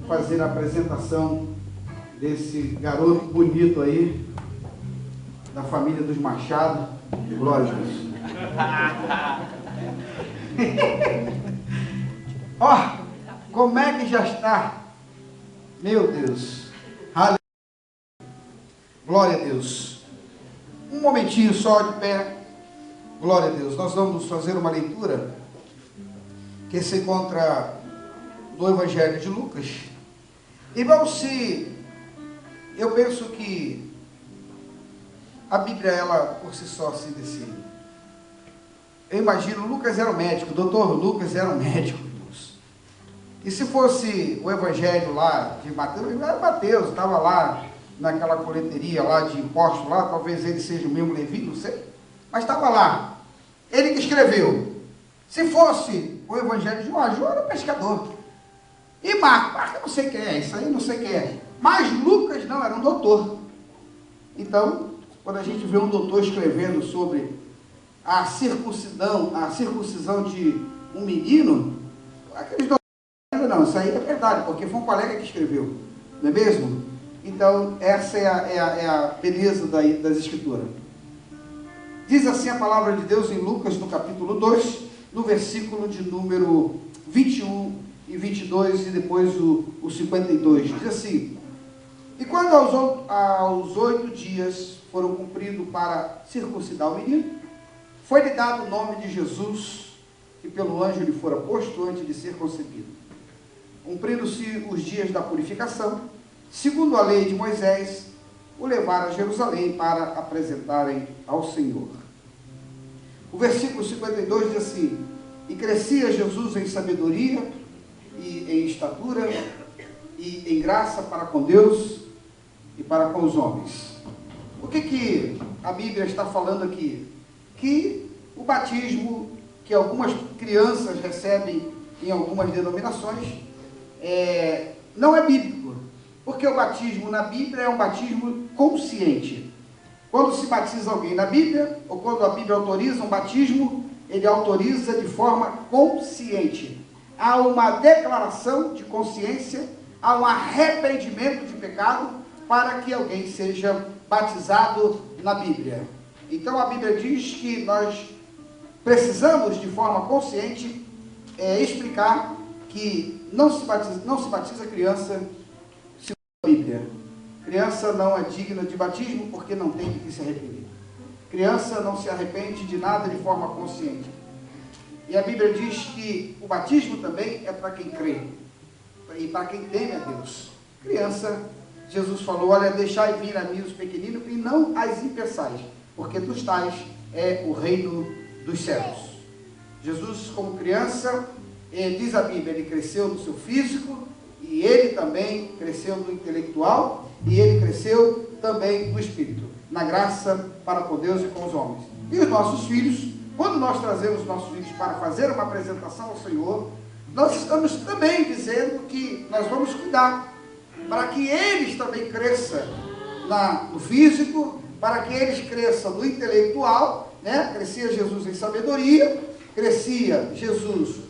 fazer a apresentação desse garoto bonito aí, da família dos Machado. Glória a Deus. Ó, como é que já está? Meu Deus. Aleluia. Glória a Deus. Um momentinho só de pé. Glória a Deus. Nós vamos fazer uma leitura que se encontra no Evangelho de Lucas. Irmãos, eu penso que a Bíblia, ela por si só se decide. Eu imagino, Lucas era um médico, o doutor Lucas era um médico, irmãos. E se fosse o Evangelho lá de Mateus, era Mateus, estava lá naquela coleteria lá de impostos lá, talvez ele seja o mesmo Levi, não sei, mas estava lá, ele que escreveu. Se fosse o Evangelho de João era pescador. E Marcos, eu não sei quem é, isso aí eu não sei quem é. Mas Lucas não, era um doutor. Então, quando a gente vê um doutor escrevendo sobre a circuncisão de um menino, aqueles doutores, não, isso aí é verdade, porque foi um colega que escreveu, não é mesmo? Então, essa é a beleza das Escrituras. Diz assim a palavra de Deus em Lucas, no capítulo 2, no versículo de número 21 e 22, e depois o 52. Diz assim: e quando aos 8 dias foram cumpridos para circuncidar o menino, foi-lhe dado o nome de Jesus, que pelo anjo lhe fora posto antes de ser concebido. Cumprindo-se os dias da purificação, segundo a lei de Moisés, o levaram a Jerusalém para apresentarem ao Senhor. O versículo 52 diz assim: e crescia Jesus em sabedoria e em estatura e em graça para com Deus e para com os homens. O que a Bíblia está falando aqui? Que o batismo que algumas crianças recebem em algumas denominações não é bíblico, porque o batismo na Bíblia é um batismo consciente. Quando se batiza alguém na Bíblia, ou quando a Bíblia autoriza um batismo, ele autoriza de forma consciente. Há uma declaração de consciência, há um arrependimento de pecado para que alguém seja batizado na Bíblia. Então a Bíblia diz que nós precisamos de forma consciente explicar que não se batiza criança segundo a Bíblia. Criança não é digna de batismo porque não tem de que se arrepender. Criança não se arrepende de nada de forma consciente. E a Bíblia diz que o batismo também é para quem crê e para quem teme a Deus. Criança, Jesus falou: olha, deixai vir a mim os pequeninos e não as impeçais, porque dos tais é o reino dos céus. Jesus, como criança, diz a Bíblia, ele cresceu no seu físico, e ele também cresceu no intelectual, e ele cresceu também no espírito, na graça para com Deus e com os homens. E os nossos filhos, quando nós trazemos nossos filhos para fazer uma apresentação ao Senhor, nós estamos também dizendo que nós vamos cuidar, para que eles também cresçam no físico, para que eles cresçam no intelectual, né? Crescia Jesus em sabedoria, crescia Jesus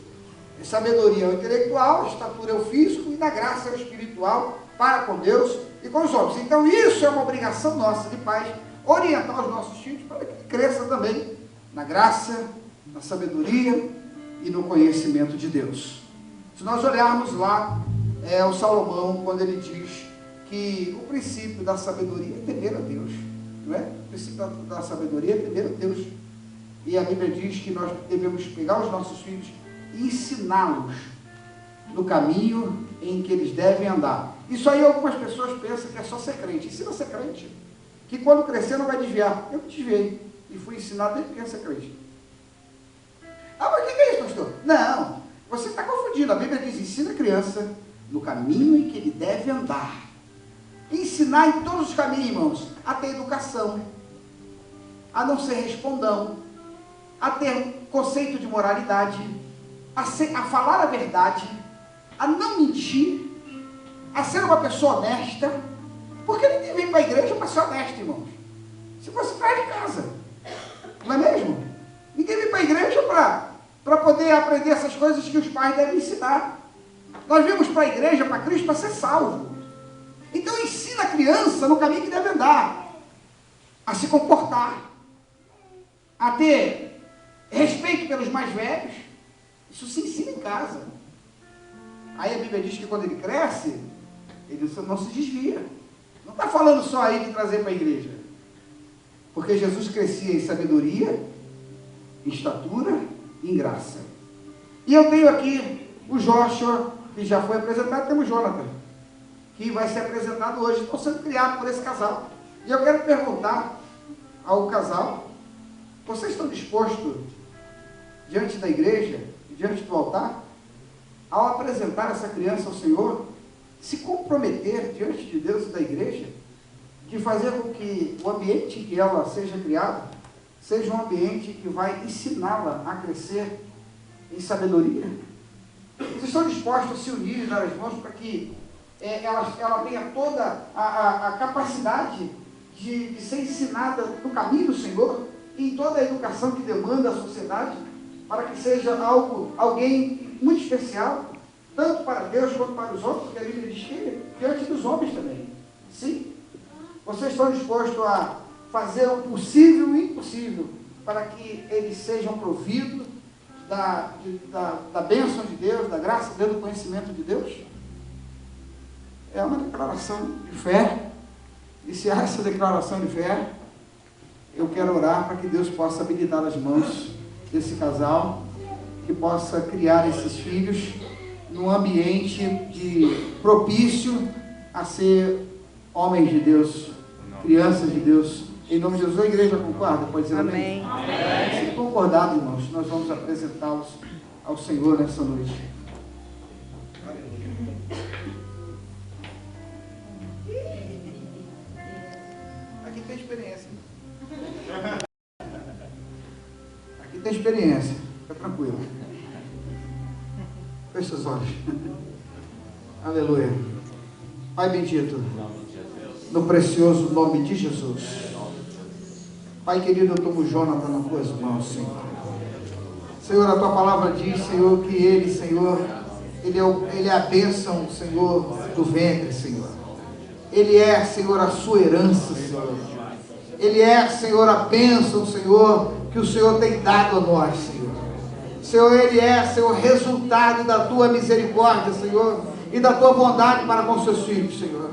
em sabedoria intelectual, estatura é o físico, e na graça é o espiritual, para com Deus e com os homens. Então isso é uma obrigação nossa de pais, orientar os nossos filhos para que cresçam também na graça, na sabedoria e no conhecimento de Deus. Se nós olharmos lá, o Salomão, quando ele diz que o princípio da sabedoria é temer a Deus, não é? O princípio da sabedoria é temer a Deus. E a Bíblia diz que nós devemos pegar os nossos filhos e ensiná-los no caminho em que eles devem andar. Isso aí algumas pessoas pensam que é só ser crente. Ensina a ser crente, que quando crescer não vai desviar. Eu me desviei e fui ensinado desde pequeno a ser crente. Ah, mas o que é isso, pastor? Não, você está confundindo. A Bíblia diz: ensina a criança no caminho em que ele deve andar. Ensinar em todos os caminhos, irmãos, a ter educação, a não ser respondão, a ter conceito de moralidade, a falar a verdade, a não mentir, a ser uma pessoa honesta, porque ninguém vem para a igreja para ser honesto, irmãos. Se você traz de casa, não é mesmo? Ninguém vem para a igreja para poder aprender essas coisas que os pais devem ensinar. Nós viemos para a igreja, para Cristo, para ser salvo. Então ensina a criança no caminho que deve andar, a se comportar, a ter respeito pelos mais velhos. Isso se ensina em casa. Aí a Bíblia diz que quando ele cresce, ele não se desvia. Não está falando só aí de trazer para a igreja. Porque Jesus crescia em sabedoria, em estatura e em graça. E eu tenho aqui o Joshua, que já foi apresentado, temos o Jonathan, que vai ser apresentado hoje. Estão sendo criados por esse casal. E eu quero perguntar ao casal: vocês estão dispostos, diante da igreja, diante do altar, ao apresentar essa criança ao Senhor, se comprometer diante de Deus e da igreja, de fazer com que o ambiente que ela seja criada, seja um ambiente que vai ensiná-la a crescer em sabedoria? Vocês estão dispostos a se unir e dar as mãos para que ela tenha toda a capacidade de ser ensinada no caminho do Senhor, e em toda a educação que demanda a sociedade, para que seja alguém muito especial, tanto para Deus quanto para os outros, porque a Bíblia diz que diante dos homens também. Sim? Vocês estão dispostos a fazer o possível e o impossível para que eles sejam providos da bênção de Deus, da graça de Deus, do conhecimento de Deus? É uma declaração de fé. E se há essa declaração de fé, eu quero orar para que Deus possa habilitar as mãos desse casal, que possa criar esses filhos num ambiente propício a ser homens de Deus, crianças de Deus. Em nome de Jesus, a igreja concorda? Pode dizer amém? Amém. Se concordado, irmãos, nós vamos apresentá-los ao Senhor nessa noite. Aqui tem experiência. Aqui tem experiência. Fica tranquilo. Feche seus olhos. Aleluia. Pai bendito, no precioso nome de Jesus. Pai querido, eu tomo Jonathan nas tuas mãos, Senhor. Senhor, a tua palavra diz, Senhor, que ele, Senhor, ele é a bênção, Senhor, do ventre, Senhor. Ele é, Senhor, a sua herança, Senhor. Ele é, Senhor, a bênção, Senhor, que o Senhor tem dado a nós, Senhor. Senhor, ele é, Senhor, resultado da tua misericórdia, Senhor, e da tua bondade para com seus filhos, Senhor.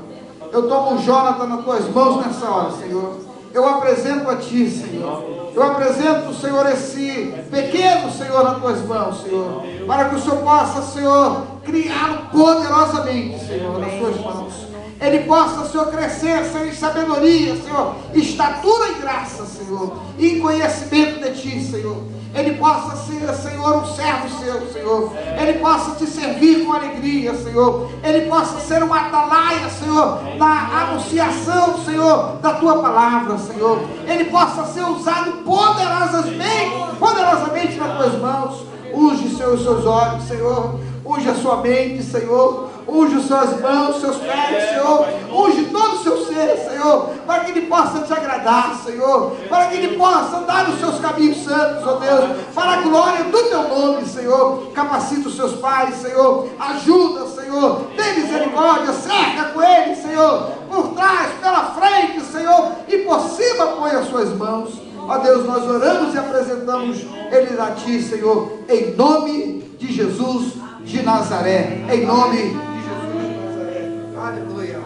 Eu tomo o Jonathan nas tuas mãos nessa hora, Senhor. Eu apresento a ti, Senhor. Eu apresento, Senhor, esse pequeno, Senhor, nas tuas mãos, Senhor, para que o Senhor possa, Senhor, criá-lo poderosamente, Senhor, nas suas mãos. Ele possa, Senhor, crescer, Senhor, em sabedoria, Senhor, estatura e graça, Senhor, e em conhecimento de ti, Senhor. Ele possa ser, Senhor, um servo seu, Senhor. Ele possa te servir com alegria, Senhor. Ele possa ser um atalaia, Senhor, na anunciação, Senhor, da tua palavra, Senhor. Ele possa ser usado poderosamente nas tuas mãos. Unge, Senhor, os seus olhos, Senhor. Unge a sua mente, Senhor. Unge as suas mãos, seus pés, Senhor. Unge todo o seu ser, Senhor, para que ele possa te agradar, Senhor, para que ele possa andar nos seus caminhos santos, ó Deus, para a glória do teu nome, Senhor. Capacita os seus pais, Senhor. Ajuda, Senhor. Tem misericórdia, cerca com eles, Senhor, por trás, pela frente, Senhor, e por cima põe as suas mãos. Ó Deus, nós oramos e apresentamos eles a ti, Senhor, em nome de Jesus de Nazaré, em nome de Jesus de Nazaré. Aleluia.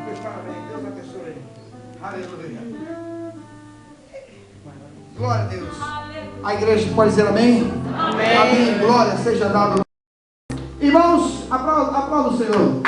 Deus parabéns, Deus abençoe. Aleluia. Glória a Deus. A igreja pode dizer amém? Amém. Amém. Glória seja dada. Irmãos, aplauda o Senhor.